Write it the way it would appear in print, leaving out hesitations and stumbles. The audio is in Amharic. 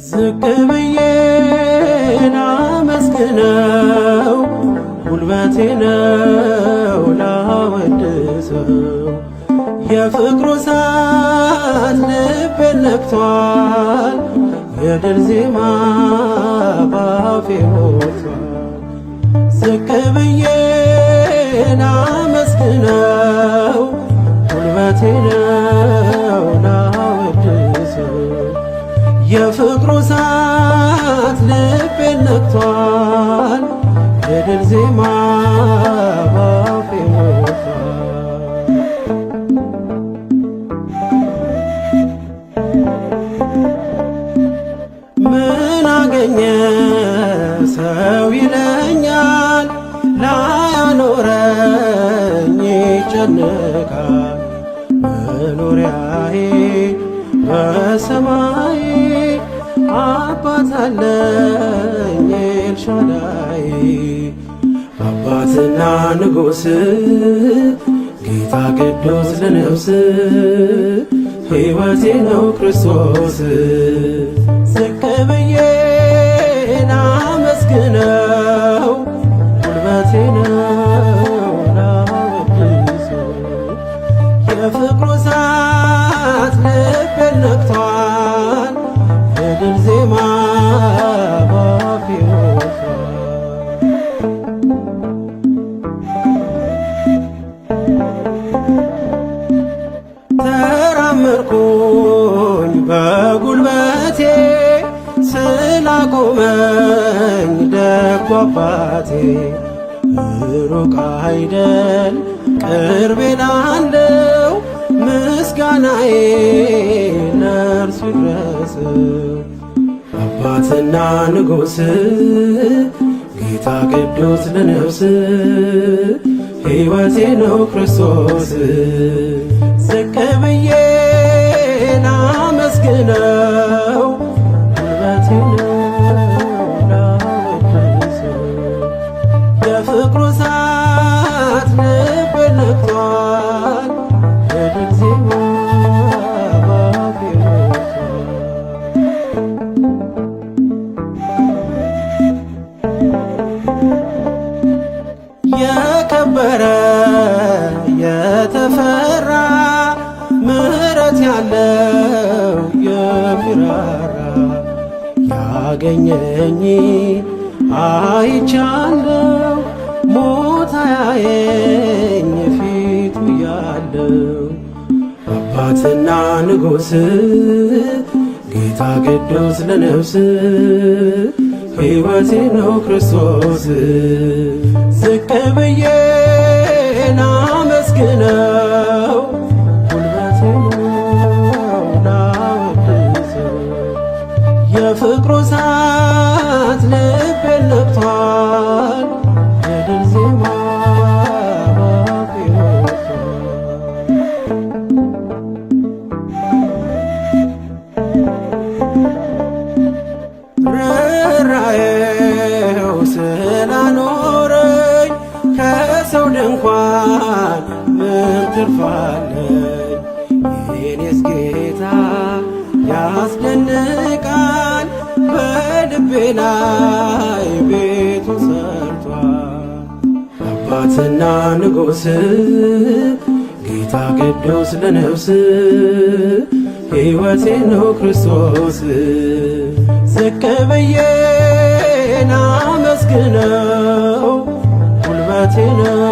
ዝቅ ብዬ ላመስግነው ጉልበቴ ነው ላወድሰው የፍቅሩ እሳት ልቤን ነክቷል የድል ዜማ ባፌ ሞልቷል። ዝቅ ብዬ ላመስግነው ጉልበቴ ነው ላወድሰው የፍቅሩ እሳት ልቤን ነክቷል የድል ዜማ ባፌ ሞልቷል። ምን አገኘ ሰው ይለኛል ላያኖረኝ ይጨነቃል መኖሪያዬ በሰማይ አባት አለኝ ኤልሻዳይ አባትና ንጉሥ ጌታ ቅዱስ ለነፍስ ሕይወቴ ነው ክርስቶስ። ዝቅ ብዬ ላመስግነው ጉልበቴ ነው ላወድሰው የፍቅሩ እሳት ልቤን ነክቷል የድል ዜማ ባፌ ሞልቷል። ተራመድኩኝ በጉልበቴ ስላቆመኝ ደጉ አባቴ ሩቅ አይደል ቅርቤ ላለው ምስጋናዬ ለእርሱ ይድረሰው። አባትና ንጉሥ ጌታ ቅዱስ ለነፍስ ሕይወቴ ነው ክርስቶስ። ዝቅ ብዬ ላመስግነው ጉልበቴ ነው ላወድሰው የፍቅሩ እሳት ልቤን ነክቷል የድል ዜማ ባፌ ሞልቷል። የከበረ የተፈራ ምሕረት ያለው የሚራራ ያገኘኝ አይቻለው ሞት አያየኝ ፊቱ ያለው አባትና ንጉሥ ጌታ ቅዱስ ለነፍስ ሕይወቴ ነው ክርስቶስ። ዝቅ ብዬ ላመስግነው ጉልበቴ ነው ላወድሰው የፍቅሩ እሳት ልቤን ነክቷል የድል ዜማ ባፌ ሞልቷል። ርኅራኄው ስላኖረኝ ከሰው ድንኳን ምን ትርፋለኝ? የኔስ ጌታ ያስደንቃል በልቤ ላይ ቤቱ ሰርቷል። አባትና ንጉሥ ጌታ ቅዱስ ለነፍስ ሕይወቴ ነው ክርስቶስ። ዝቅ ብዬ ላመስግነው ጉልበቴ ነው